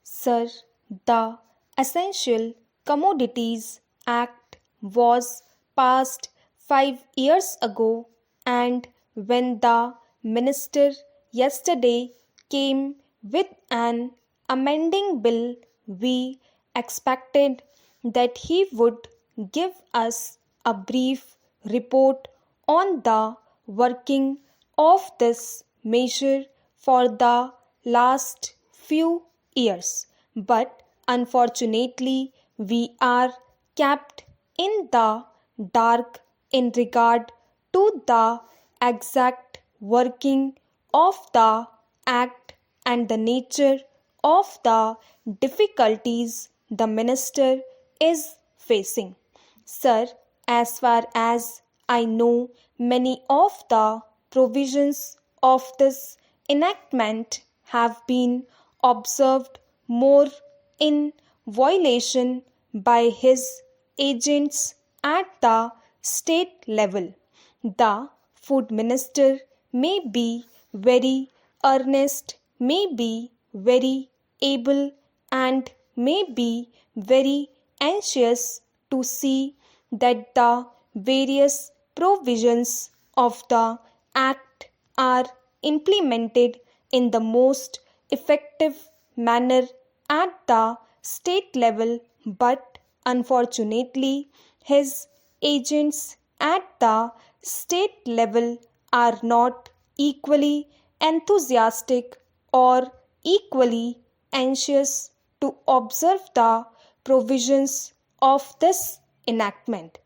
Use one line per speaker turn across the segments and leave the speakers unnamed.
Sir, the Essential Commodities Act was passed 5 years ago, and when the minister yesterday came with an amending bill, we expected that he would give us a brief report on the working of this measure for the last few years. But unfortunately, we are kept in the dark in regard to the exact working of the Act and the nature of the difficulties the minister is facing. Sir, as far as I know, many of the provisions of this enactment have been observed more in violation by his agents at the state level. The food minister may be very earnest, may be very able, and may be very anxious to see that the various provisions of the Act are implemented in the most effective manner at the state level, but unfortunately, his agents at the state level are not equally enthusiastic or equally anxious to observe the provisions of this enactment.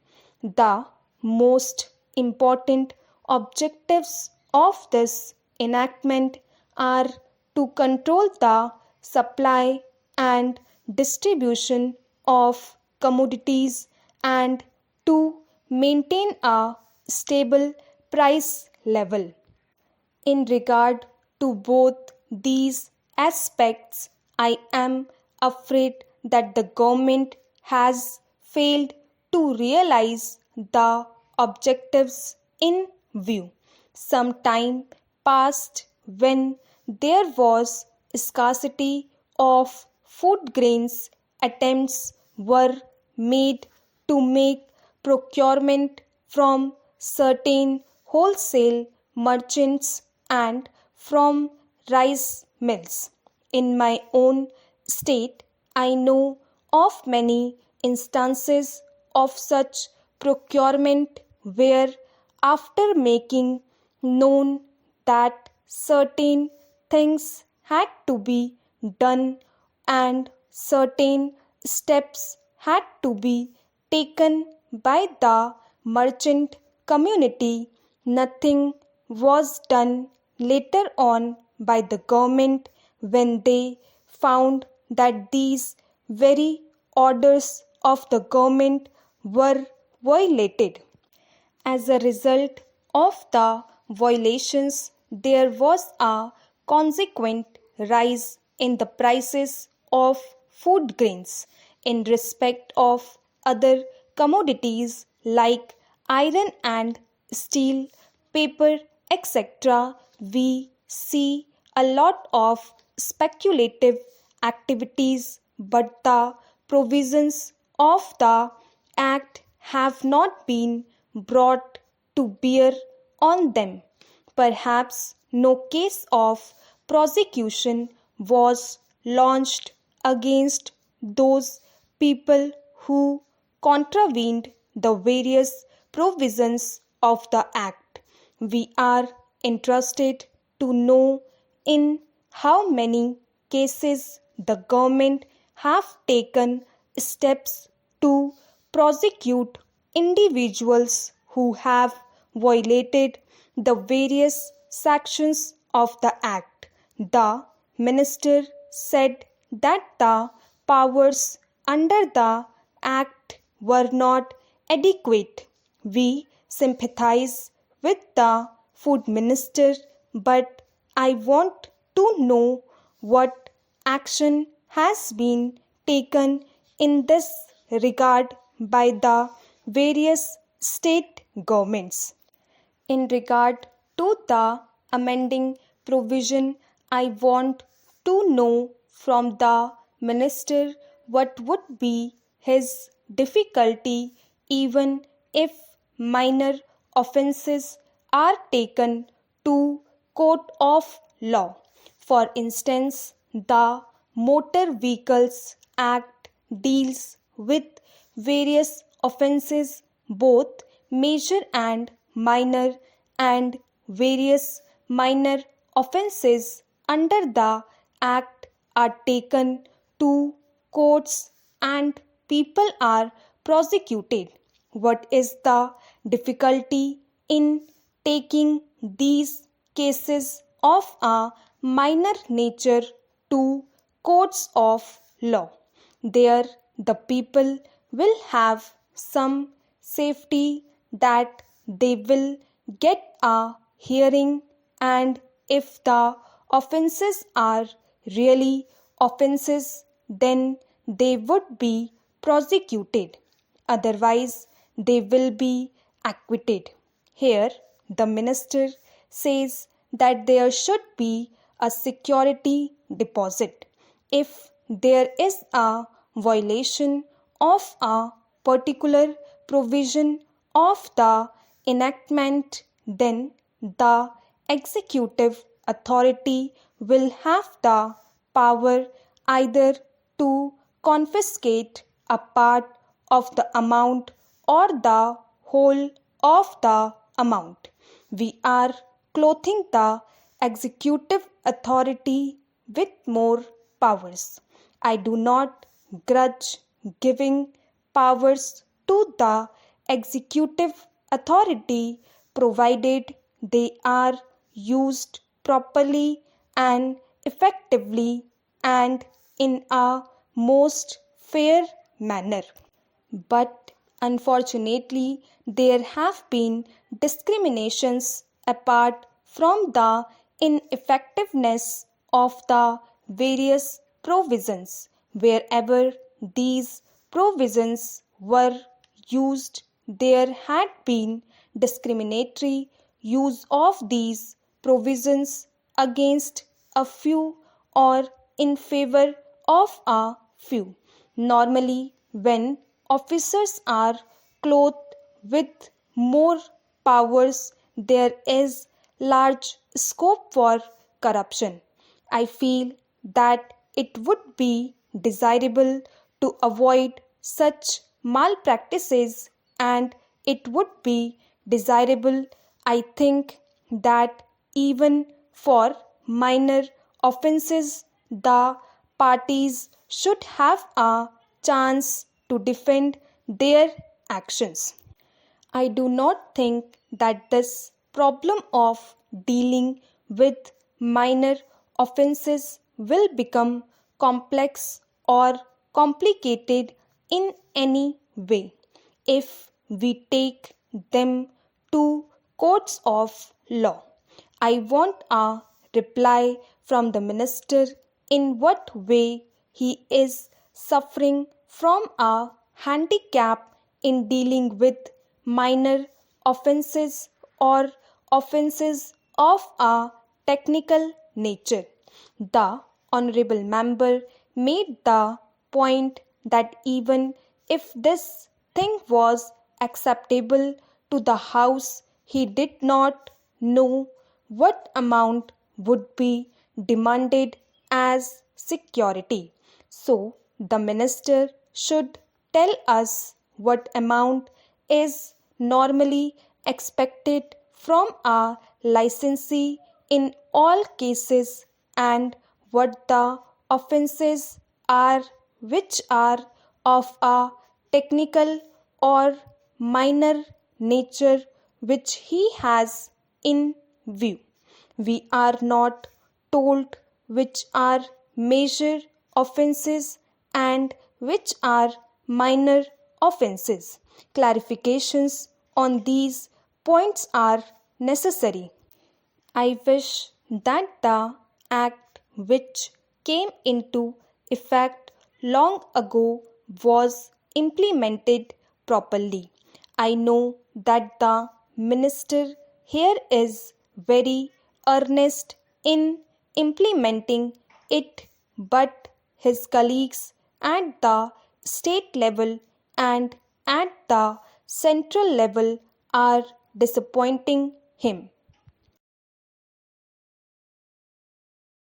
The most important objectives of this enactment are to control the supply and distribution of commodities and to maintain a stable price level. In regard to both these aspects, I am afraid that the government has failed to realize the objectives in view. Some time passed when there was scarcity of food grains. Attempts were made to make procurement from certain wholesale merchants and from rice mills. In my own state, I know of many instances of such procurement where, after making known that certain things had to be done and certain steps had to be taken by the merchant community, nothing was done later on by the government when they found that these very orders of the government were violated. As a result of the violations, there was a consequent rise in the prices of food grains. In respect of other commodities like iron and steel, paper, etc., we see a lot of speculative activities, but the provisions of the Act have not been brought to bear on them. Perhaps no case of prosecution was launched against those people who contravened the various provisions of the Act. We are interested to know in how many cases the government have taken steps to prosecute individuals who have violated the various sections of the Act. The minister said that the powers under the Act were not adequate. We sympathize with the food minister, but I want to know what action has been taken in this regard by the various state governments. In regard to the amending provision, I want to know from the minister what would be his difficulty even if minor offences are taken to court of law. For instance, the Motor Vehicles Act deals with various offences, both major and minor, and various minor offences under the Act are taken to courts and people are prosecuted. What is the difficulty in taking these cases of a minor nature to courts of law? There, the people will have some safety that they will get a hearing, and if the offences are really offences, then they would be prosecuted. Otherwise, they will be acquitted. Here, the minister says that there should be a security deposit. If there is a violation of a particular provision of the enactment, then the executive authority will have the power either to confiscate a part of the amount or the whole of the amount. We are clothing the executive authority with more powers. I do not grudge giving powers to the executive authority provided they are used properly and effectively and in a most fair manner. But unfortunately, there have been discriminations apart from the ineffectiveness of the various provisions. Wherever these provisions were used, there had been discriminatory use of these provisions against a few or in favor of a few. Normally, when officers are clothed with more powers, there is large scope for corruption. I feel that it would be desirable to avoid such malpractices, and it would be desirable, I think, that even for minor offences, the parties should have a chance to defend their actions. I do not think that this problem of dealing with minor offences will become complex or complicated in any way if we take them to courts of law. I want a reply from the minister in what way he is suffering from a handicap in dealing with minor offences or offences of a technical nature. The honorable member made the point that even if this thing was acceptable to the House, he did not know what amount would be demanded as security. So, the minister should tell us what amount is normally expected from a licensee in all cases and what the offences are which are of a technical or minor nature which he has in view. We are not told which are major offences and which are minor offences. Clarifications on these points are necessary. I wish that the Act which came into effect long ago was implemented properly. I know that the minister here is very earnest in implementing it, but his colleagues at the state level and at the central level are disappointing him.